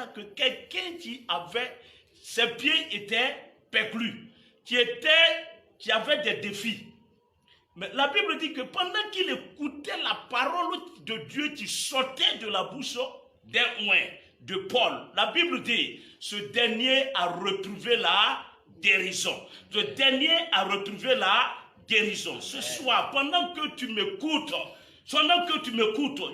là que quelqu'un qui avait, ses pieds étaient perclus, qui avait des défis. Mais la Bible dit que pendant qu'il écoutait la parole de Dieu qui sortait de la bouche d'un oint, de Paul, la Bible dit, ce dernier a retrouvé la guérison. Ce dernier a retrouvé la guérison. Ce soir, pendant que tu m'écoutes,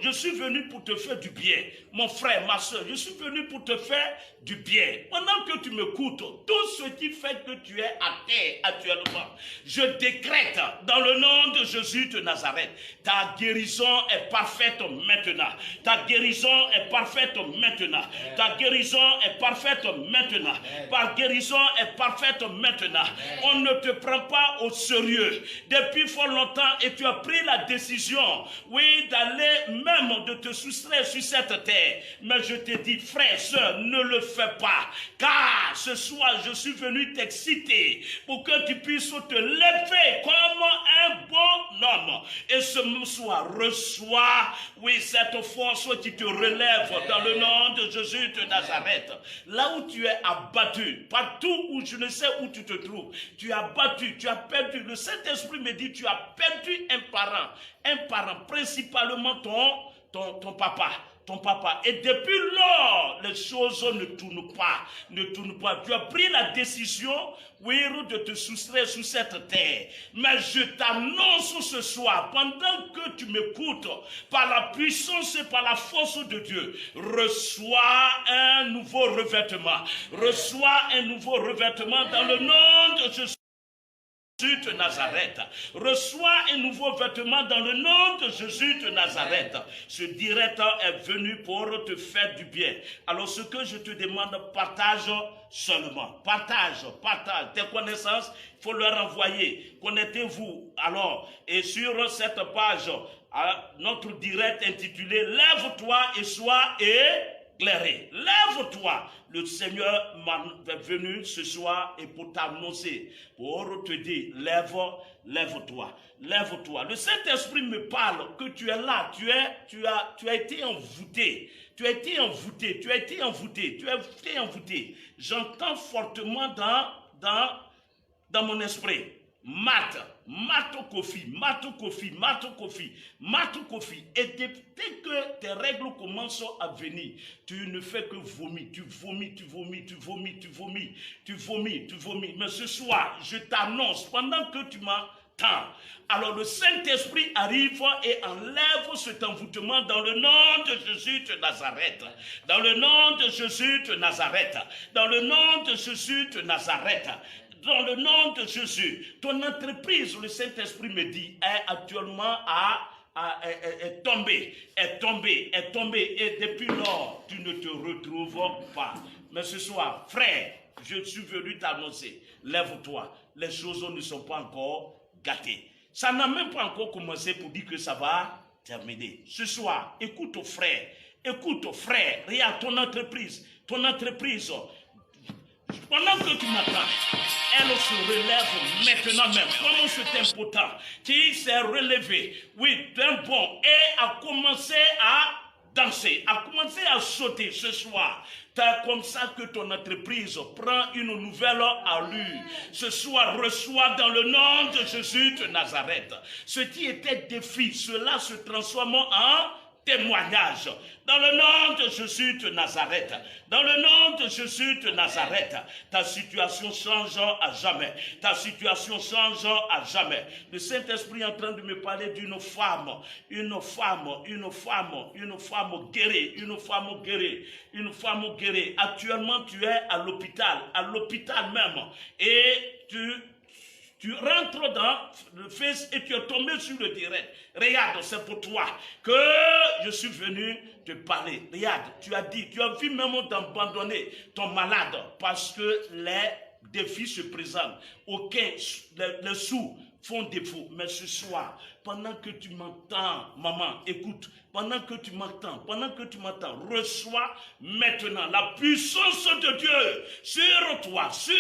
je suis venu pour te faire du bien. Mon frère, ma soeur, je suis venu pour te faire du bien. Pendant que tu m'écoutes, tout ce qui fait que tu es à terre actuellement, je décrète dans le nom de Jésus de Nazareth, ta guérison est parfaite maintenant. Ta guérison est parfaite maintenant. Ta guérison est parfaite maintenant. Ta guérison est parfaite maintenant. On ne te prend pas au sérieux. Depuis fort longtemps, et tu as pris la décision, oui, d'aller même de te soustraire sur cette terre. Mais je te dis, frère, soeur, ne le fais pas. Car ce soir, je suis venu t'exciter pour que tu puisses te lever comme un bon homme. Et ce soir, reçois, oui, cette force qui te relève dans le nom de Jésus de Nazareth. Là où tu es abattu, partout où je ne sais où tu te trouves, tu es abattu, tu as perdu. Le Saint-Esprit me dit, tu as perdu un parent, principalement ton papa. Et depuis lors, les choses ne tournent pas. Tu as pris la décision, oui, de te soustraire sous cette terre. Mais je t'annonce ce soir, pendant que tu m'écoutes, par la puissance et par la force de Dieu, reçois un nouveau revêtement. Reçois un nouveau revêtement dans le nom de Jésus de Nazareth. Reçois un nouveau vêtement dans le nom de Jésus de Nazareth. Ce directeur est venu pour te faire du bien. Alors ce que je te demande, partage seulement. Partage tes connaissances, il faut leur envoyer. Connectez-vous alors. Et sur cette page, notre direct intitulé « Lève-toi et sois éclairé ». Lève-toi. Le Seigneur est venu ce soir et pour t'annoncer, pour te dire, lève-toi. Le Saint-Esprit me parle que tu es là, tu as été envoûté. J'entends fortement dans mon esprit. Mato Kofi. Et dès que tes règles commencent à venir, tu ne fais que vomir. Tu vomis. Mais ce soir, je t'annonce, pendant que tu m'entends, alors le Saint-Esprit arrive et enlève cet envoûtement dans le nom de Jésus de Nazareth. Dans le nom de Jésus de Nazareth. Dans le nom de Jésus de Nazareth. Dans le nom de Jésus, ton entreprise, le Saint-Esprit me dit, est actuellement est tombée. Et depuis lors, tu ne te retrouves pas. Mais ce soir, frère, je suis venu t'annoncer, lève-toi. Les choses ne sont pas encore gâtées. Ça n'a même pas encore commencé pour dire que ça va terminer. Ce soir, écoute, frère, regarde ton entreprise, pendant que tu m'attends, elle se relève maintenant même, comme cet impotent qui s'est relevé, oui, d'un bond, et a commencé à danser, a commencé à sauter ce soir. C'est comme ça que ton entreprise prend une nouvelle allure. Ce soir, reçois dans le nom de Jésus de Nazareth. Ce qui était défi, cela se transforme en témoignage. Dans le nom de Jésus de Nazareth. Dans le nom de Jésus de Nazareth. Ta situation change à jamais. Le Saint-Esprit est en train de me parler d'une femme. Une femme guérie. Actuellement, tu es à l'hôpital même. Et tu rentres dans le Face et tu es tombé sur le direct. Regarde, c'est pour toi que je suis venu te parler. Regarde, tu as vu même d'abandonner ton malade parce que les défis se présentent. Les sous font défaut. Mais ce soir, pendant que tu m'entends, maman, écoute, pendant que tu m'entends, reçois maintenant la puissance de Dieu sur toi, sur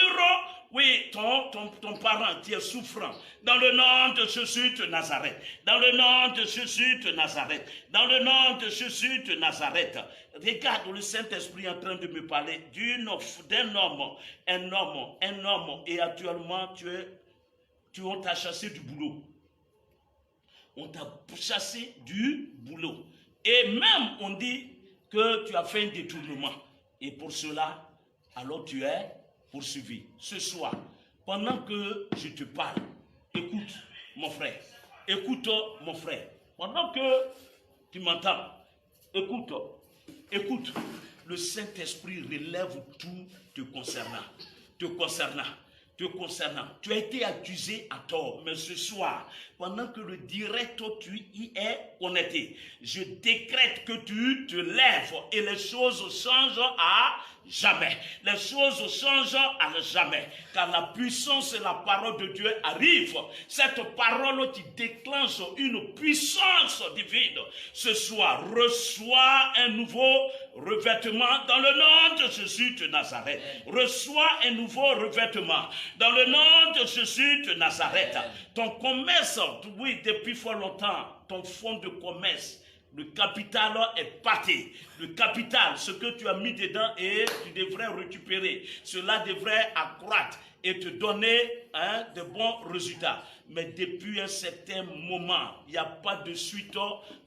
oui, ton parent qui est souffrant, dans le nom de Jésus de Nazareth, dans le nom de Jésus de Nazareth, dans le nom de Jésus de Nazareth. Regarde, le Saint-Esprit est en train de me parler d'un homme, et actuellement on t'a chassé du boulot. On t'a chassé du boulot. Et même on dit que tu as fait un détournement. Et pour cela, alors tu es poursuivi. Ce soir, pendant que je te parle, écoute mon frère, pendant que tu m'entends, écoute, le Saint-Esprit relève tout te concernant. Tu as été accusé à tort, mais ce soir, pendant que le direct tu y es connecté, je décrète que tu te lèves et les choses changent à jamais. Les choses changent à jamais. Car la puissance et la parole de Dieu arrive. Cette parole qui déclenche une puissance divine. Ce soir, reçois un nouveau revêtement dans le nom de Jésus de Nazareth. Reçois un nouveau revêtement dans le nom de Jésus de Nazareth. Ton commerce, oui, depuis fort longtemps, ton fonds de commerce, le capital est parti. Le capital, ce que tu as mis dedans, et tu devrais récupérer. Cela devrait accroître et te donner de bons résultats. Mais depuis un certain moment, il n'y a pas de suite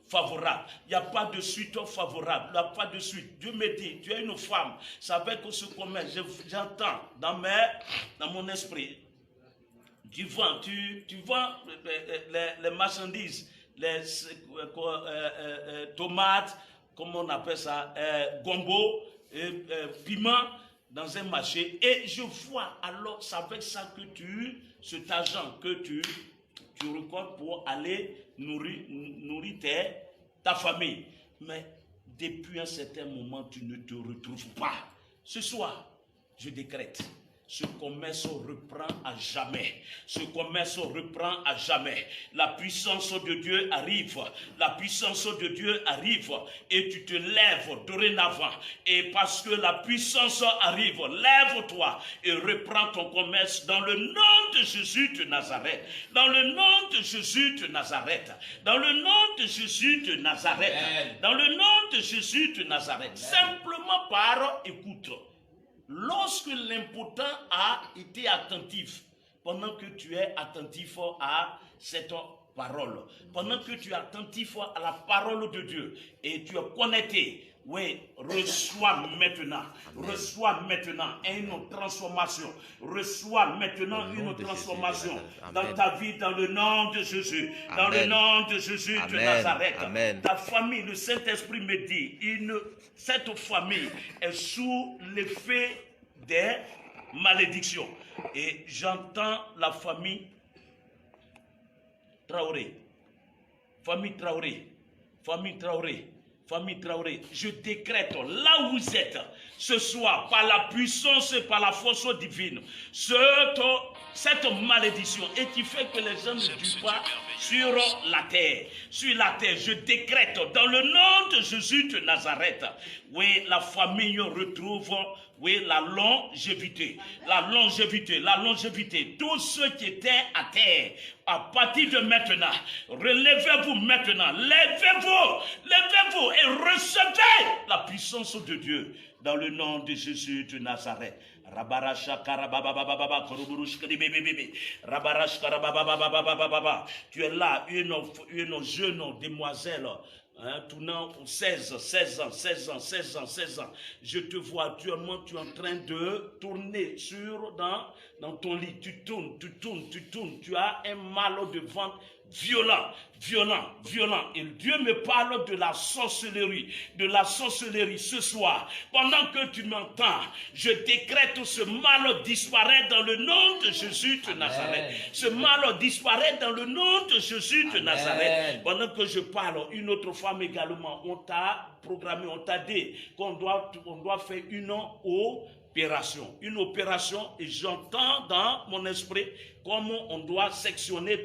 favorable. Il n'y a pas de suite favorable. Il n'y a pas de suite. Dieu me dit, tu es une femme. Ça fait que ce commerce, j'entends dans mon esprit. Tu vends les marchandises, les tomates, comment on appelle ça, gombo, piment dans un marché. Et je vois alors, c'est avec ça que cet argent que tu récoltes pour aller nourrir ta famille. Mais depuis un certain moment, tu ne te retrouves pas. Ce soir, je décrète. Ce commerce reprend à jamais. Ce commerce reprend à jamais. La puissance de Dieu arrive. La puissance de Dieu arrive. Et tu te lèves dorénavant. Et parce que la puissance arrive, lève-toi et reprends ton commerce dans le nom de Jésus de Nazareth. Dans le nom de Jésus de Nazareth. Dans le nom de Jésus de Nazareth. Amen. Dans le nom de Jésus de Nazareth. Amen. Simplement par écoute. Lorsque l'impotent a été attentif, pendant que tu es attentif à cette parole, pendant que tu es attentif à la parole de Dieu et tu es connecté, oui, reçois maintenant une transformation, reçois maintenant une transformation dans ta vie, dans le nom de Jésus, dans le nom de Jésus de Nazareth. Amen. Ta famille, le Saint-Esprit me dit, cette famille est sous l'effet des malédictions. Et j'entends la famille Traoré. Famille Traoré. Je décrète là où vous êtes ce soir, par la puissance et par la force divine, cette malédiction, et qui fait que les gens ne durent pas sur la terre. Je décrète dans le nom de Jésus de Nazareth, oui, la famille retrouve, oui, la longévité. Tous ceux qui étaient à terre, à partir de maintenant, relevez-vous maintenant, levez-vous et recevez la puissance de Dieu dans le nom de Jésus de Nazareth. Tu es là, une jeune demoiselle, tournant 16 ans. Je te vois actuellement, tu es en train de tourner dans ton lit. Tu tournes. Tu as un mal de ventre violent. Et Dieu me parle de la sorcellerie ce soir. Pendant que tu m'entends, je décrète ce mal disparaît dans le nom de Jésus de Nazareth. Ce mal disparaît dans le nom de Jésus de Nazareth. Pendant que je parle, une autre femme également, on t'a programmé, on t'a dit qu'on doit faire une opération, et j'entends dans mon esprit comment on doit sectionner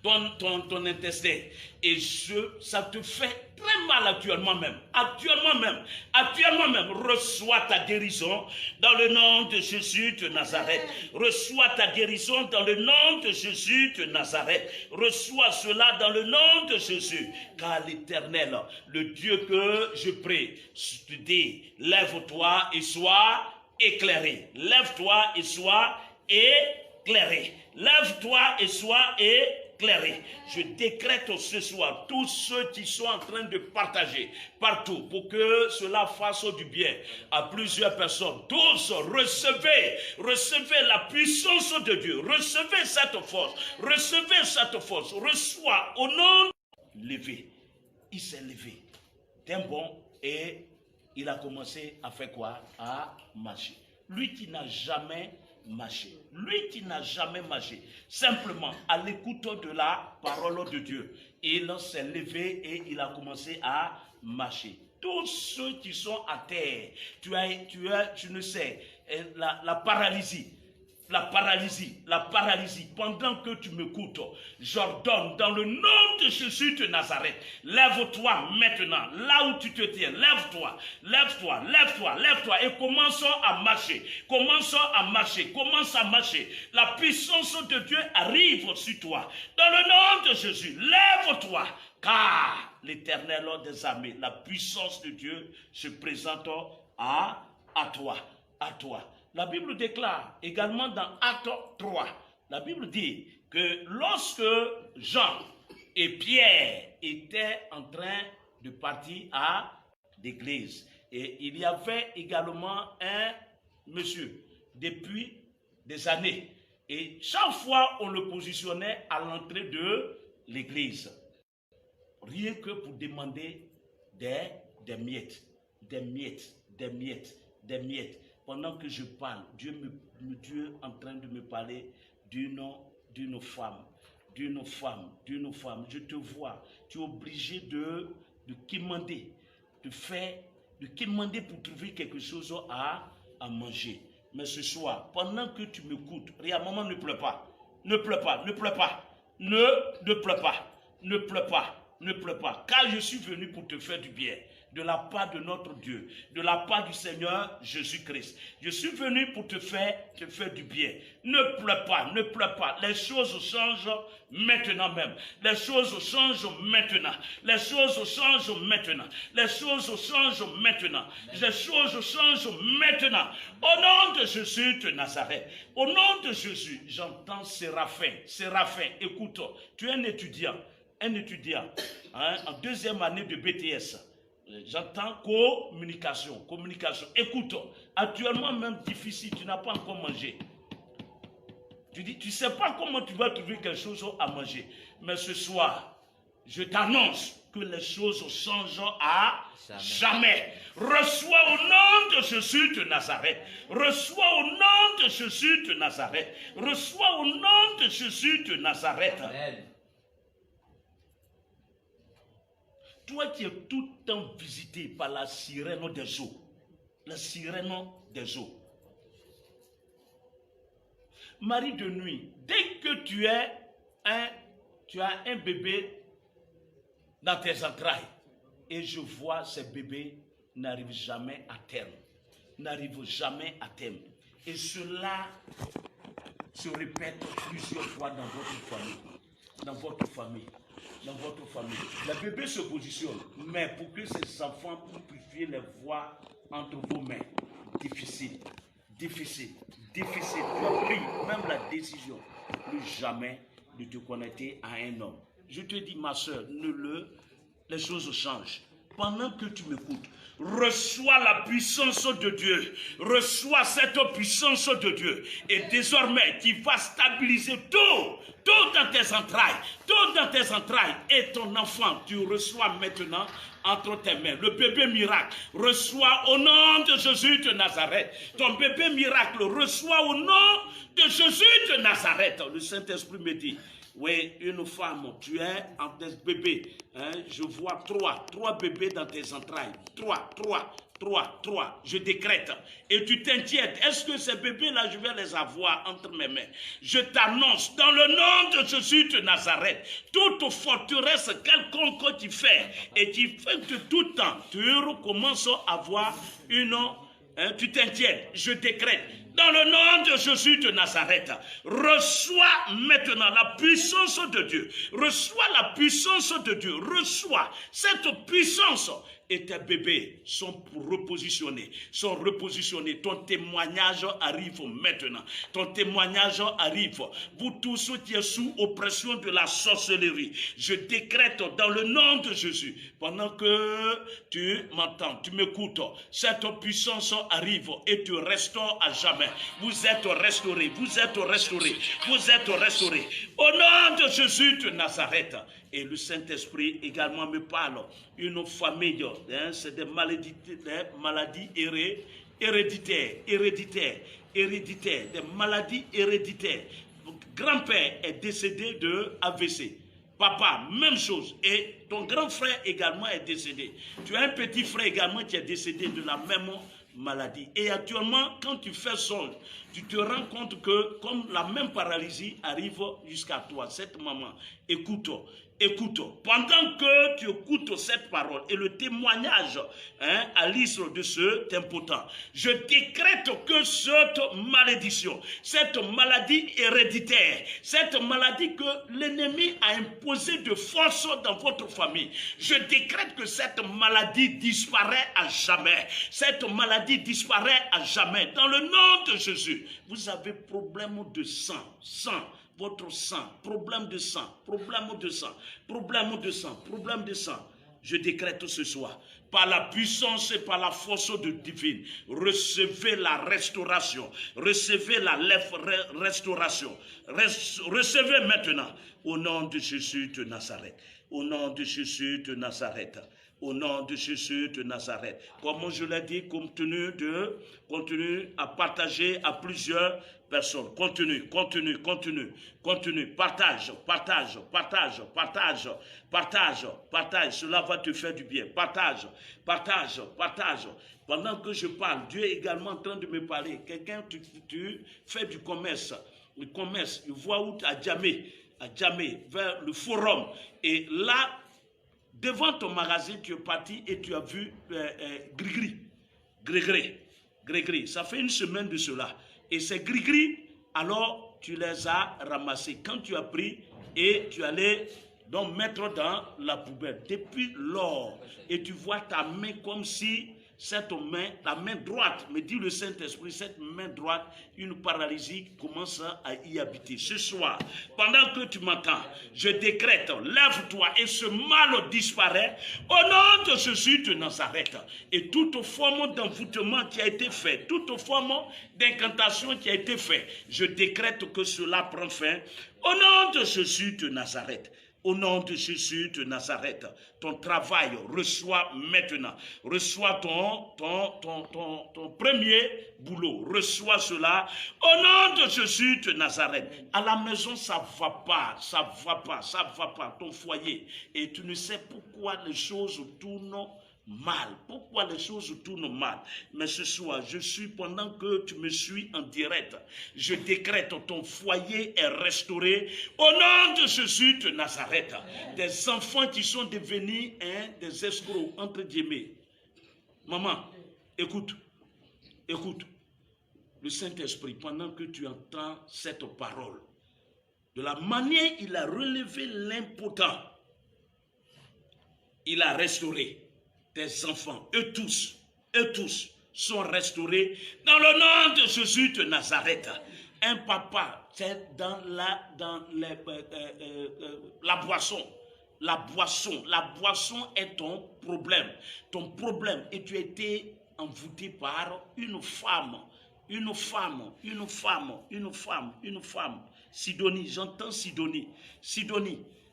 ton intestin. Et ça te fait très mal actuellement même. Actuellement même, reçois ta guérison dans le nom de Jésus de Nazareth. Reçois ta guérison dans le nom de Jésus de Nazareth. Reçois cela dans le nom de Jésus. Car l'Éternel, le Dieu que je prie, te dit, lève-toi et sois éclairé. Lève-toi et sois éclairé. Lève-toi et sois éclairé. Je décrète ce soir tous ceux qui sont en train de partager partout pour que cela fasse du bien à plusieurs personnes. Tous recevez la puissance de Dieu. Recevez cette force. Reçois au nom. Levé. Il s'est levé d'un bond et il a commencé à faire quoi? À marcher. Lui qui n'a jamais marché. Simplement à l'écoute de la parole de Dieu. Il s'est levé et il a commencé à marcher. Tous ceux qui sont à terre, tu ne sais, la paralysie. La paralysie, pendant que tu m'écoutes, j'ordonne dans le nom de Jésus de Nazareth, lève-toi maintenant, là où tu te tiens, lève-toi, et commence à marcher, la puissance de Dieu arrive sur toi, dans le nom de Jésus, lève-toi, car l'Éternel des armées, la puissance de Dieu se présente à toi. La Bible déclare également dans Acte 3, la Bible dit que lorsque Jean et Pierre étaient en train de partir à l'église, et il y avait également un monsieur depuis des années, et chaque fois on le positionnait à l'entrée de l'église, rien que pour demander des miettes. Pendant que je parle, Dieu est en train de me parler d'une femme. Je te vois, tu es obligé de quémander, de quémander pour trouver quelque chose à manger. Mais ce soir, pendant que tu m'écoutes, regarde, maman, ne pleure pas, car je suis venu pour te faire du bien. De la part de notre Dieu, de la part du Seigneur Jésus-Christ. Je suis venu pour te faire du bien. Ne pleure pas. Les choses changent maintenant même. Les choses changent maintenant. Au nom de Jésus de Nazareth. Au nom de Jésus, j'entends Séraphin. Écoute, tu es un étudiant, en deuxième année de BTS. J'entends communication. Écoute, actuellement même difficile, tu n'as pas encore mangé. Tu dis, tu ne sais pas comment tu vas trouver quelque chose à manger. Mais ce soir, je t'annonce que les choses changent à jamais. Reçois au nom de Jésus de Nazareth. Amen. Toi qui es tout le temps visité par la sirène des eaux. Marie de nuit, dès que tu as un bébé dans tes entrailles, et je vois ce bébé n'arrive jamais à terme. Et cela se répète plusieurs fois dans votre famille. Le bébé se positionne, mais pour que ces enfants puissent les voir entre vos mains, difficile. Tu as pris même la décision plus jamais de te connecter à un homme. Je te dis, ma soeur, les choses changent. Pendant que tu m'écoutes, reçois la puissance de Dieu. Reçois cette puissance de Dieu. Et désormais, tu vas stabiliser tout dans tes entrailles. Et ton enfant, tu reçois maintenant entre tes mains. Le bébé miracle, reçois au nom de Jésus de Nazareth. Ton bébé miracle, reçois au nom de Jésus de Nazareth. Le Saint-Esprit me dit, oui, une femme, tu es en tes bébés. Je vois trois bébés dans tes entrailles. 3, je décrète. Et tu t'inquiètes, est-ce que ces bébés-là, je vais les avoir entre mes mains? Je t'annonce, dans le nom de Jésus de Nazareth, toute forteresse quelconque qui fait, et qui fait que tout le temps, tu recommences à avoir une... tu t'inquiètes, je décrète. Dans le nom de Jésus de Nazareth, reçois maintenant la puissance de Dieu. Reçois la puissance de Dieu. Reçois cette puissance. Et tes bébés sont repositionnés. Ton témoignage arrive maintenant. Ton témoignage arrive. Vous tous qui êtes sous oppression de la sorcellerie, je décrète dans le nom de Jésus, pendant que tu m'entends, tu m'écoutes, cette puissance arrive et tu restaures à jamais. Vous êtes restaurés, vous êtes restaurés, vous êtes restaurés. Au nom de Jésus de Nazareth. Et le Saint-Esprit également me parle. Une famille, c'est des maladies héréditaires, des maladies héréditaires. Grand-père est décédé de AVC. Papa, même chose. Et ton grand frère également est décédé. Tu as un petit frère également qui est décédé de la même maladie. Et actuellement, quand tu fais songe, tu te rends compte que comme la même paralysie arrive jusqu'à toi, cette maman, écoute, pendant que tu écoutes cette parole et le témoignage à l'issue de ce impotent, je décrète que cette malédiction, cette maladie héréditaire, cette maladie que l'ennemi a imposée de force dans votre famille, je décrète que cette maladie disparaît à jamais. Cette maladie disparaît à jamais. Dans le nom de Jésus, vous avez problème de sang, votre sang, problème de sang. Je décrète ce soir, par la puissance et par la force de divine, recevez la restauration, recevez la restauration, recevez maintenant, au nom de Jésus de Nazareth, au nom de Jésus de Nazareth. Au nom de Jésus de Nazareth. Comme je l'ai dit, continue à partager à plusieurs personnes. Continue. Partage. Cela va te faire du bien. Partage. Pendant que je parle, Dieu est également en train de me parler. Quelqu'un, tu fais du commerce. Le commerce, il voit où à Djamé, vers le forum. Et là, devant ton magasin, tu es parti et tu as vu Grégory. Ça fait une semaine de cela. Et ces Grégory, alors tu les as ramassés. Quand tu as pris et tu allais donc mettre dans la poubelle. Depuis lors, et tu vois ta main comme si cette main, la main droite, me dit le Saint-Esprit, cette main droite, une paralysie commence à y habiter. Ce soir, pendant que tu m'entends, je décrète, lève-toi et ce mal disparaît au nom de Jésus de Nazareth. Et toute forme d'envoûtement qui a été fait, toute forme d'incantation qui a été fait, je décrète que cela prend fin au nom de Jésus de Nazareth. Au nom de Jésus de Nazareth, ton travail, reçois maintenant. Reçois ton premier boulot. Reçois cela. Au nom de Jésus de Nazareth. À la maison, ça va pas. Ton foyer. Et tu ne sais pourquoi les choses tournent mal. Pourquoi les choses tournent mal? Mais ce soir, pendant que tu me suis en direct, je décrète ton foyer est restauré au nom de Jésus de Nazareth. Des enfants qui sont devenus des escrocs, entre guillemets. Maman, écoute. Le Saint-Esprit, pendant que tu entends cette parole, de la manière il a relevé l'impotent, il a restauré tes enfants, eux tous sont restaurés dans le nom de Jésus de Nazareth. Un papa, c'est dans la boisson. La boisson est ton problème. Et tu as été envoûté par une femme. Sidonie, j'entends Sidonie.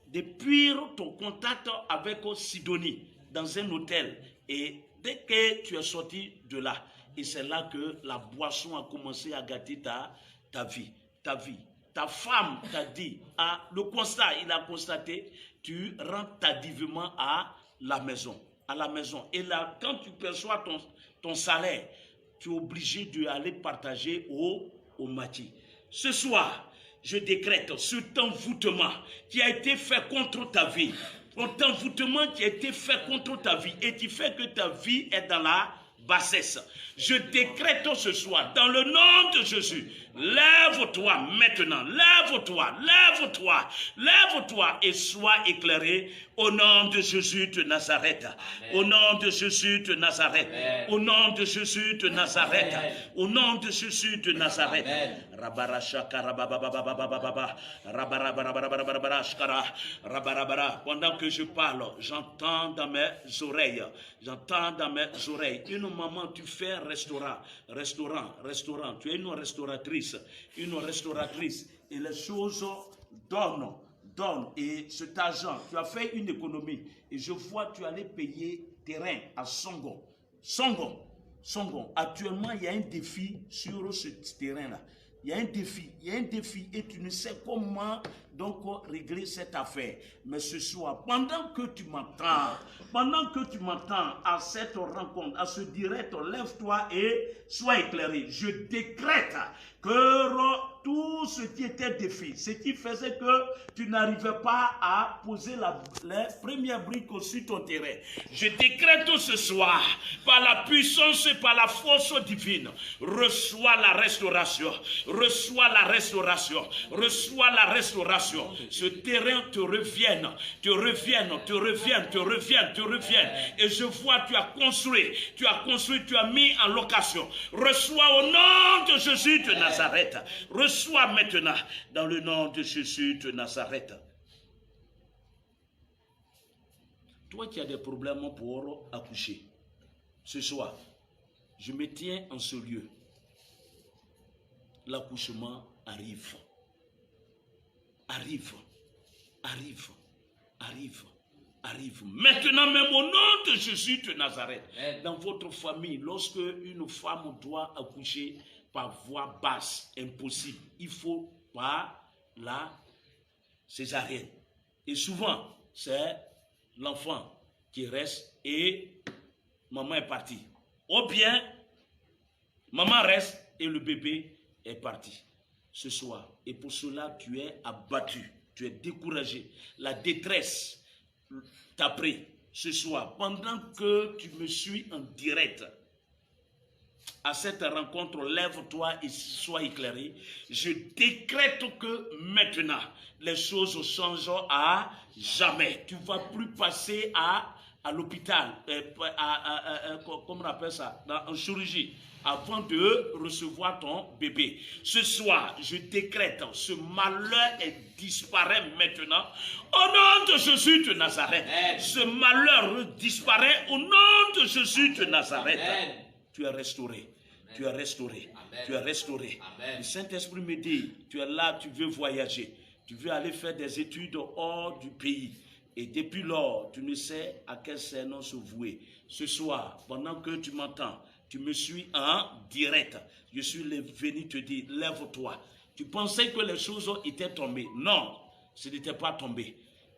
Depuis ton contact avec Sidonie, dans un hôtel, et dès que tu es sorti de là, et c'est là que la boisson a commencé à gâter ta vie. Ta femme t'a dit, le constat, il a constaté, tu rentres tardivement à la maison. à la maison. Et là, quand tu perçois ton salaire, tu es obligé d'aller partager au moitié. Ce soir, je décrète cet envoûtement qui a été fait contre ta vie. Cet envoûtement qui a été fait contre ta vie et qui fait que ta vie est dans la bassesse. Je décrète ce soir, dans le nom de Jésus, lève-toi maintenant, lève-toi, lève-toi, lève-toi et sois éclairé au nom de Jésus de Nazareth. Amen. Au nom de Jésus de Nazareth. Amen. Au nom de Jésus de Nazareth. Amen. Au nom de Jésus de Nazareth. Pendant que je parle, j'entends dans mes oreilles, une maman, tu fais un restaurant, tu es une restauratrice, et les choses donnent, et cet argent, tu as fait une économie, et je vois tu allais payer terrain à Songo. Actuellement, il y a un défi sur ce terrain-là. Il y a un défi et tu ne sais comment donc régler cette affaire. Mais ce soir, pendant que tu m'entends à cette rencontre, à ce direct, lève-toi et sois éclairé. Je décrète que tout ce qui était défi, ce qui faisait que tu n'arrivais pas à poser les premières briques sur ton terrain. Je décrète ce soir, par la puissance et par la force divine, reçois la restauration, reçois la restauration, reçois la restauration. Ce terrain te revienne, et je vois, tu as construit, tu as mis en location. Reçois au nom de Jésus de Nazareth. Reçois maintenant dans le nom de Jésus de Nazareth. Toi qui as des problèmes pour accoucher, ce soir, je me tiens en ce lieu. L'accouchement arrive. Maintenant même au nom de Jésus de Nazareth, dans votre famille, lorsque une femme doit accoucher par voie basse, impossible, il faut par la césarienne. Et souvent, c'est l'enfant qui reste et maman est partie. Ou bien, maman reste et le bébé est parti. Ce soir, et pour cela, tu es abattu, tu es découragé. La détresse t'a pris ce soir, pendant que tu me suis en direct. À cette rencontre, lève-toi et sois éclairé. Je décrète que maintenant, les choses changent à jamais. Tu ne vas plus passer à l'hôpital, comment on appelle ça, en chirurgie, avant de recevoir ton bébé. Ce soir, je décrète, ce malheur disparaît maintenant. Au nom de Jésus de Nazareth. Amen. Ce malheur disparaît au nom de Jésus de Nazareth. Amen. Tu es restauré. Amen. Tu es restauré. Amen. Tu es restauré. Amen. Le Saint-Esprit me dit, tu es là, tu veux voyager. Tu veux aller faire des études hors du pays. Et depuis lors, tu ne sais à quel Seigneur se vouer. Ce soir, pendant que tu m'entends, tu me suis en direct. Je suis venu te dire, lève-toi. Tu pensais que les choses étaient tombées. Non, ce n'était pas tombé.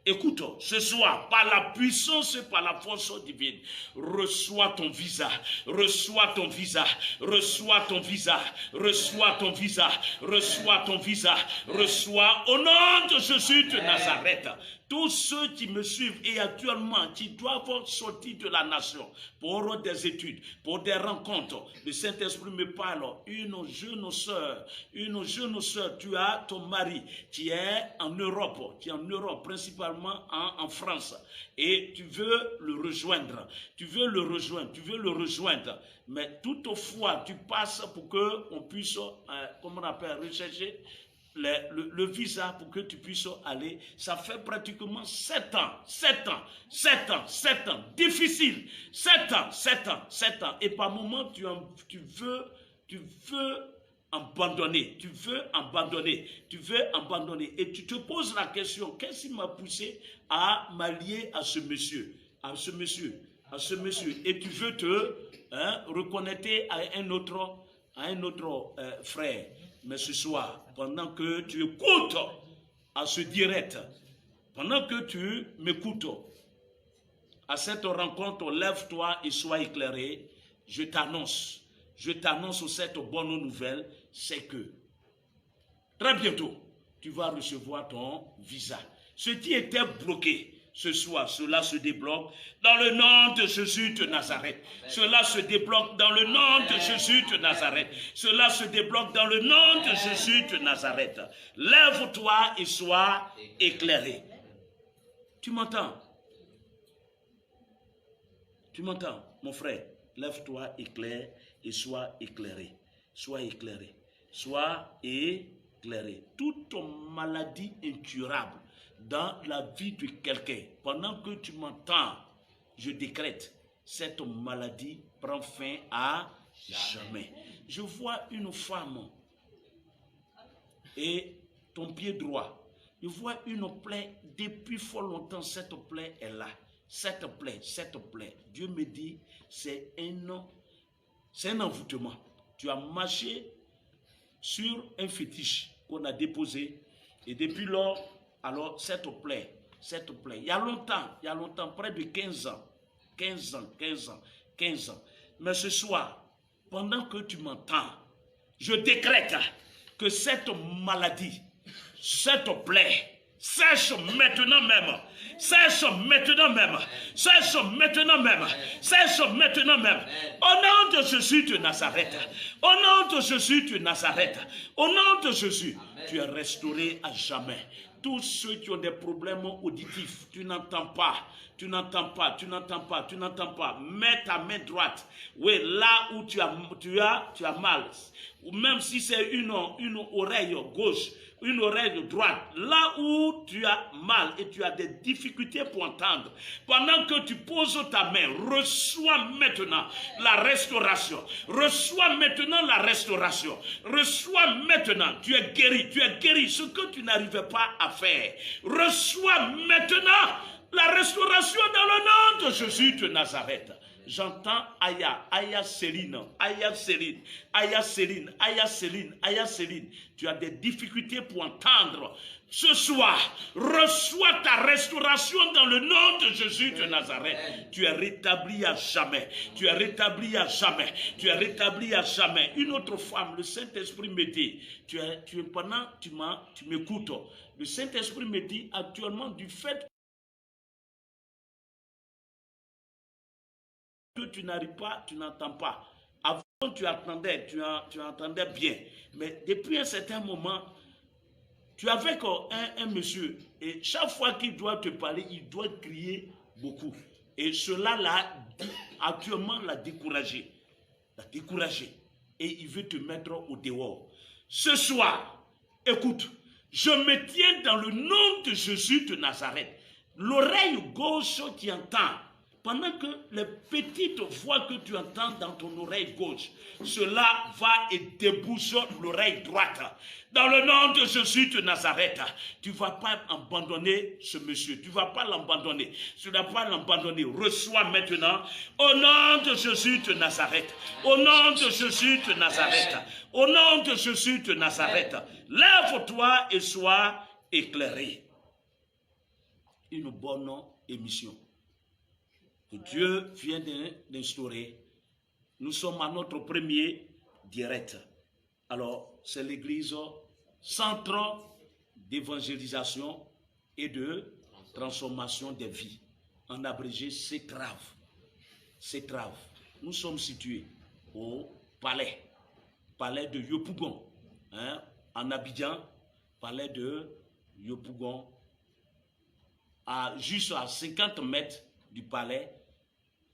Écoute, ce soir, par la puissance et par la force divine, reçois ton visa, reçois ton visa, reçois ton visa, reçois ton visa, reçois ton visa, reçois au nom de Jésus de Nazareth. Tous ceux qui me suivent et actuellement qui doivent sortir de la nation pour des études, pour des rencontres, le Saint-Esprit me parle, une jeune sœur, tu as ton mari qui est en Europe, principalement en France, et tu veux le rejoindre, mais toutefois tu passes pour qu'on puisse, comment on appelle, rechercher le visa pour que tu puisses aller. Ça fait pratiquement 7 ans, difficile, 7 ans, et par moment tu veux abandonner, et tu te poses la question, qu'est-ce qui m'a poussé à m'allier à ce monsieur, et tu veux te reconnecter à un autre frère. Mais ce soir, pendant que tu écoutes à ce direct, pendant que tu m'écoutes, À cette rencontre, lève-toi et sois éclairé. Je t'annonce cette bonne nouvelle, c'est que très bientôt, tu vas recevoir ton visa. Ce qui était bloqué ce soir, cela se débloque dans le nom de Jésus de Nazareth. Cela se débloque dans le nom de Jésus de Nazareth. Cela se débloque dans le nom de Jésus de Nazareth. Lève-toi et sois éclairé. Tu m'entends? Tu m'entends, mon frère? Lève-toi, éclaire et sois éclairé. Sois éclairé. Sois éclairé. Toute maladie incurable dans la vie de quelqu'un, pendant que tu m'entends, je décrète, cette maladie prend fin à jamais. Je vois une femme et ton pied droit. Je vois une plaie depuis fort longtemps, cette plaie est là. Cette plaie, Dieu me dit, c'est un envoûtement. Tu as marché sur un fétiche qu'on a déposé et depuis lors, alors cette plaie, il y a longtemps, près de 15 ans. Mais ce soir, pendant que tu m'entends, je décrète que cette maladie, cette plaie, sèche maintenant même. Sèche maintenant même. Au nom de Jésus de Nazareth. Au nom de Jésus de Nazareth. Au nom de Jésus. Tu es restauré à jamais. Tous ceux qui ont des problèmes auditifs, tu n'entends pas. Mets ta main droite. Oui, là où tu as mal. Ou même si c'est une oreille gauche, une oreille droite, là où tu as mal et tu as des difficultés pour entendre, pendant que tu poses ta main, reçois maintenant la restauration. Reçois maintenant la restauration. Reçois maintenant, tu es guéri, ce que tu n'arrivais pas à faire. Reçois maintenant la restauration dans le nom de Jésus de Nazareth. J'entends Aya Céline. Tu as des difficultés pour entendre. Ce soir, reçois ta restauration dans le nom de Jésus de Nazareth. Tu es rétabli à jamais. Une autre femme, le Saint-Esprit me dit, tu m'écoutes. Le Saint-Esprit me dit actuellement du fait que tu n'arrives pas, tu n'entends pas. Avant, tu entendais bien. Mais depuis un certain moment, tu as avec un monsieur, et chaque fois qu'il doit te parler, il doit crier beaucoup. Et cela actuellement l'a découragé. Et il veut te mettre au dehors. Ce soir, écoute, je me tiens dans le nom de Jésus de Nazareth. L'oreille gauche qui entend, pendant que les petites voix que tu entends dans ton oreille gauche, cela va et débouche l'oreille droite. Dans le nom de Jésus de Nazareth, tu ne vas pas abandonner ce monsieur. Tu ne vas pas l'abandonner. Tu ne vas pas l'abandonner. Reçois maintenant au nom de Jésus de Nazareth. Au nom de Jésus de Nazareth. Au nom de Jésus de Nazareth. Lève-toi et sois éclairé. Une bonne émission que Dieu vient d'instaurer. Nous sommes à notre premier direct. Alors, c'est l'église centre d'évangélisation et de transformation des vies. En abrégé, CETRAV. Nous sommes situés au palais de Yopougon, en Abidjan, palais de Yopougon, juste à 50 mètres du palais,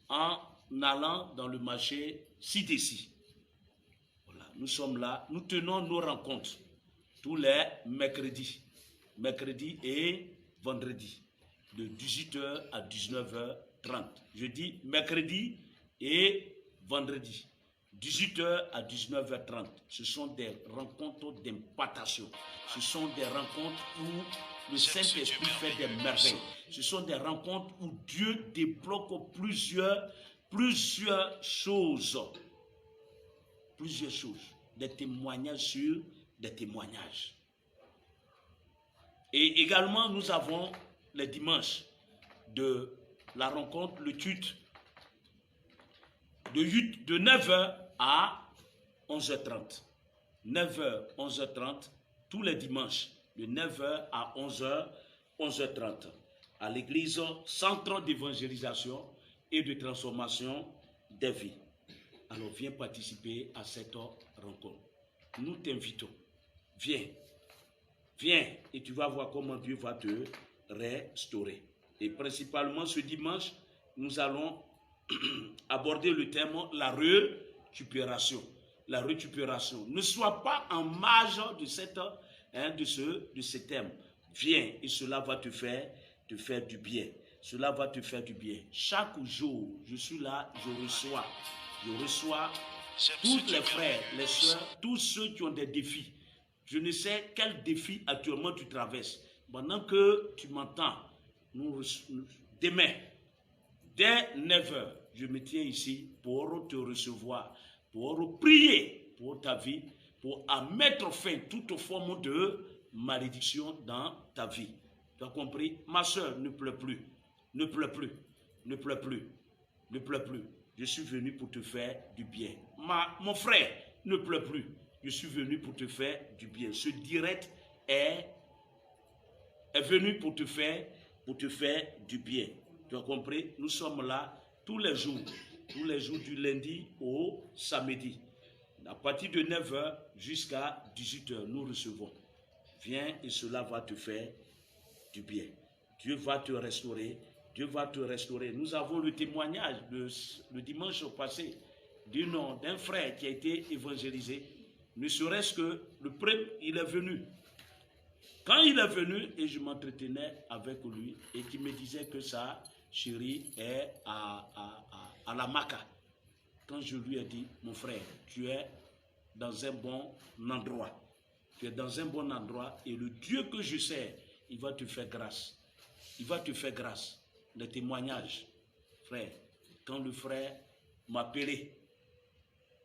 en allant dans le marché Sidessi. Voilà, nous sommes là, nous tenons nos rencontres tous les mercredis et vendredis, de 18h à 19h30. Je dis mercredi et vendredi, 18h à 19h30. Ce sont des rencontres d'impartation. Ce sont des rencontres où le Saint-Esprit fait des merveilles. Ce sont des rencontres où Dieu débloque plusieurs choses. Des témoignages sur des témoignages. Et également, nous avons les dimanches de la rencontre, le culte, de 9h à 11h30. 9h, 11h30, tous les dimanches, de 9h à 11h, 11h30, à l'église Centre d'évangélisation et de transformation des vies. Alors viens participer à cette rencontre. Nous t'invitons. Viens. Viens et tu vas voir comment Dieu va te restaurer. Et principalement ce dimanche, nous allons aborder le thème la récupération. La récupération. Ne sois pas en marge de ce thème. Viens et cela va te faire du bien. Cela va te faire du bien. Chaque jour, je suis là, je reçois tous les frères, les soeurs, tous ceux qui ont des défis. Je ne sais quel défi actuellement tu traverses. Pendant que tu m'entends, demain, dès 9h, je me tiens ici pour te recevoir, pour prier pour ta vie, pour mettre fin à toute forme de malédiction dans ta vie. Tu as compris? Ma soeur, ne pleure plus. Ne pleure plus. Ne pleure plus. Ne pleure plus. Je suis venu pour te faire du bien. Mon frère, ne pleure plus. Je suis venu pour te faire du bien. Ce direct est venu pour te faire du bien. Tu as compris? Nous sommes là tous les jours du lundi au samedi. À partir de 9h jusqu'à 18h, nous recevons. Viens et cela va te faire du bien. Dieu va te restaurer. Dieu va te restaurer. Nous avons le témoignage le dimanche passé d'un frère qui a été évangélisé. Ne serait-ce que le premier, il est venu. Quand il est venu et je m'entretenais avec lui et qu'il me disait que sa chérie est à la Maca. Quand je lui ai dit, mon frère, tu es dans un bon endroit. Tu es dans un bon endroit et le Dieu que je sers, il va te faire grâce. Il va te faire grâce. Les témoignages, frère, quand le frère m'a appelé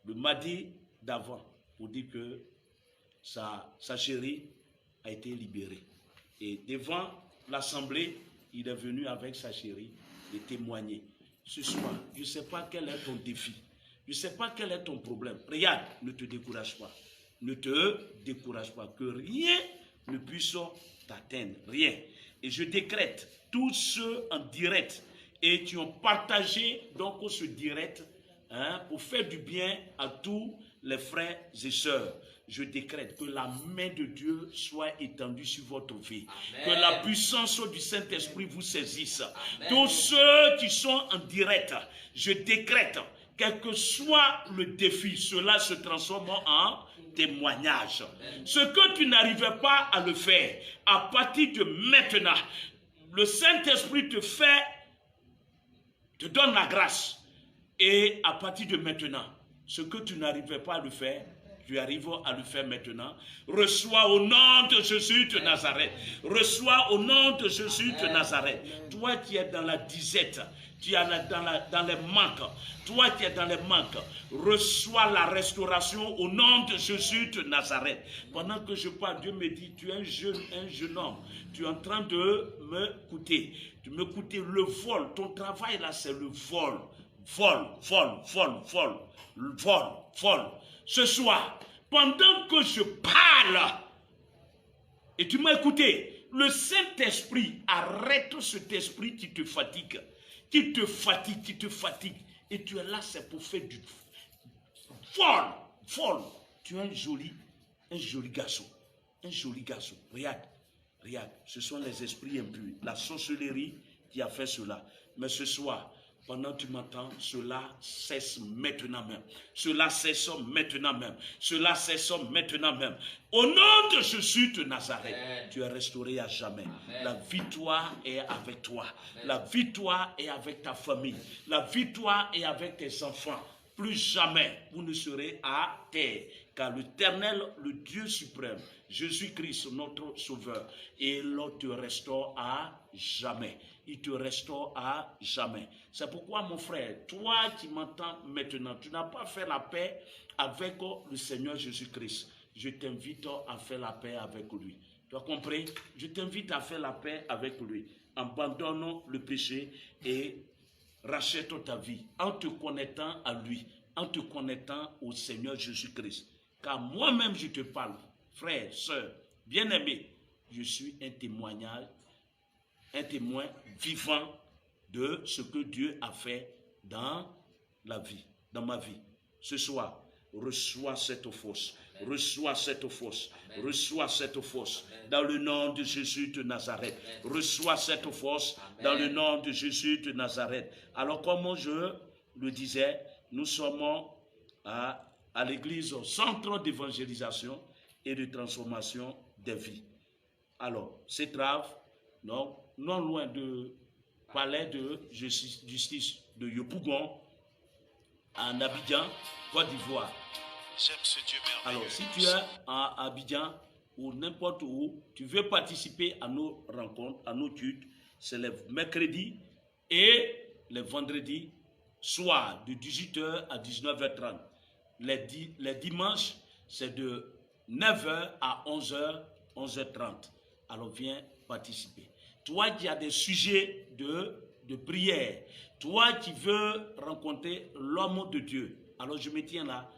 le mardi d'avant pour dire que sa chérie a été libérée. Et devant l'assemblée, il est venu avec sa chérie et témoigner. Ce soir, je ne sais pas quel est ton défi. Je ne sais pas quel est ton problème. Regarde, ne te décourage pas. Ne te décourage pas. Que rien ne puisse t'atteindre. Rien. Et je décrète, tous ceux en direct et qui ont partagé donc ce direct pour faire du bien à tous les frères et sœurs. Je décrète que la main de Dieu soit étendue sur votre vie. Amen. Que la puissance du Saint-Esprit vous saisisse. Amen. Tous ceux qui sont en direct, je décrète, quel que soit le défi, cela se transforme en témoignage. Amen. Ce que tu n'arrivais pas à le faire, à partir de maintenant, le Saint-Esprit te donne la grâce. Et à partir de maintenant, ce que tu n'arrivais pas à le faire, tu arrives à le faire maintenant. Reçois au nom de Jésus de Nazareth. Reçois au nom de Jésus de Nazareth. Toi qui es dans la disette, tu es dans les manques. Toi qui es dans les manques, reçois la restauration au nom de Jésus de Nazareth. Pendant que je parle, Dieu me dit, tu es un jeune homme. Tu es en train de m'écouter. Tu m'écoutes, le vol. Ton travail là, c'est le vol. Vol. Ce soir, pendant que je parle, et tu m'as écouté, le Saint-Esprit arrête cet esprit qui te fatigue, et tu es là, c'est pour faire du vol. Tu es un joli garçon, regarde, ce sont les esprits impurs, la sorcellerie qui a fait cela, mais ce soir, pendant que tu m'entends, cela cesse maintenant même. Cela cesse maintenant même. Au nom de Jésus de Nazareth, Amen. Tu es restauré à jamais. Amen. La victoire est avec toi. Amen. La victoire est avec ta famille. La victoire est avec tes enfants. Plus jamais vous ne serez à terre. Car l'Éternel, le Dieu suprême, Jésus-Christ, notre Sauveur, il te restaure à jamais. Il te restaure à jamais. C'est pourquoi, mon frère, toi qui m'entends maintenant, tu n'as pas fait la paix avec le Seigneur Jésus-Christ. Je t'invite à faire la paix avec lui. Tu as compris? Je t'invite à faire la paix avec lui. abandonne le péché et rachète ta vie en te connectant à lui, en te connectant au Seigneur Jésus-Christ. Car moi-même je te parle, frère, sœur, bien-aimé, je suis un témoignage, un témoin vivant de ce que Dieu a fait dans la vie, dans ma vie. Ce soir, reçois cette force, reçois cette force, reçois cette force dans le nom de Jésus de Nazareth. Reçois cette force dans le nom de Jésus de Nazareth. Alors comme je le disais, nous sommes à l'église centre d'évangélisation et de transformation des vies. Alors, c'est grave, non loin de palais de justice de Yopougon, en Abidjan, Côte d'Ivoire. J'aime ce Dieu merveilleux. Alors, si tu es à Abidjan ou n'importe où, tu veux participer à nos rencontres, à nos cultes, c'est les mercredis et les vendredis soir de 18h à 19h30. Les dimanches, c'est de 9h à 11h, 11h30. Alors, viens participer. Toi qui as des sujets de prière, toi qui veux rencontrer l'homme de Dieu, alors je me tiens là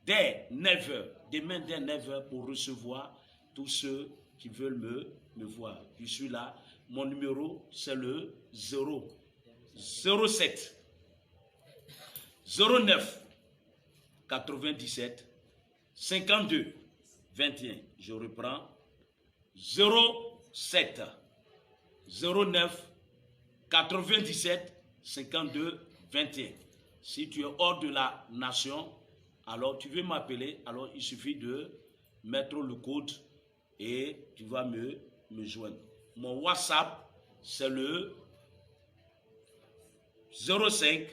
dès 9h, demain dès 9h pour recevoir tous ceux qui veulent me voir. Je suis là, mon numéro c'est le 07 09 97 52 21. Je reprends 07 09 97 52 21. Si tu es hors de la nation, alors tu veux m'appeler, alors il suffit de mettre le code et tu vas me joindre. Mon WhatsApp, c'est le 05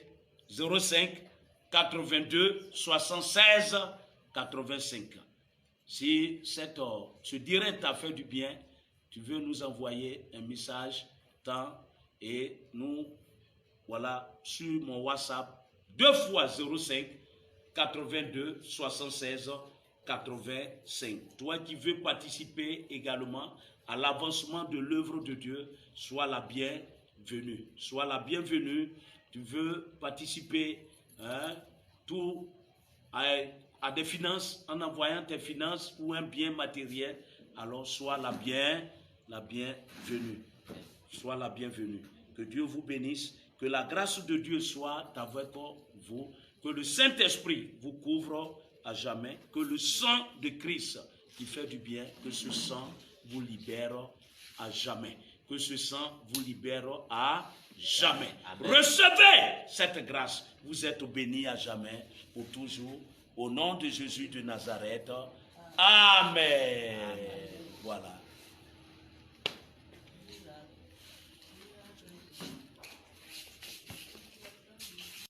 82 76 85. Si ce direct t'a fait du bien, tu veux nous envoyer un message, et nous, voilà, sur mon WhatsApp, 2 fois 05 82 76 85. Toi qui veux participer également à l'avancement de l'œuvre de Dieu, sois la bienvenue. Sois la bienvenue. Tu veux participer à des finances, en envoyant tes finances ou un bien matériel, alors sois la bienvenue. Sois la bienvenue. Que Dieu vous bénisse. Que la grâce de Dieu soit avec vous. Que le Saint-Esprit vous couvre à jamais. Que le sang de Christ qui fait du bien, que ce sang vous libère à jamais. Que ce sang vous libère à jamais. Amen. Recevez cette grâce. Vous êtes bénis à jamais, pour toujours. Au nom de Jésus de Nazareth. Amen. Voilà.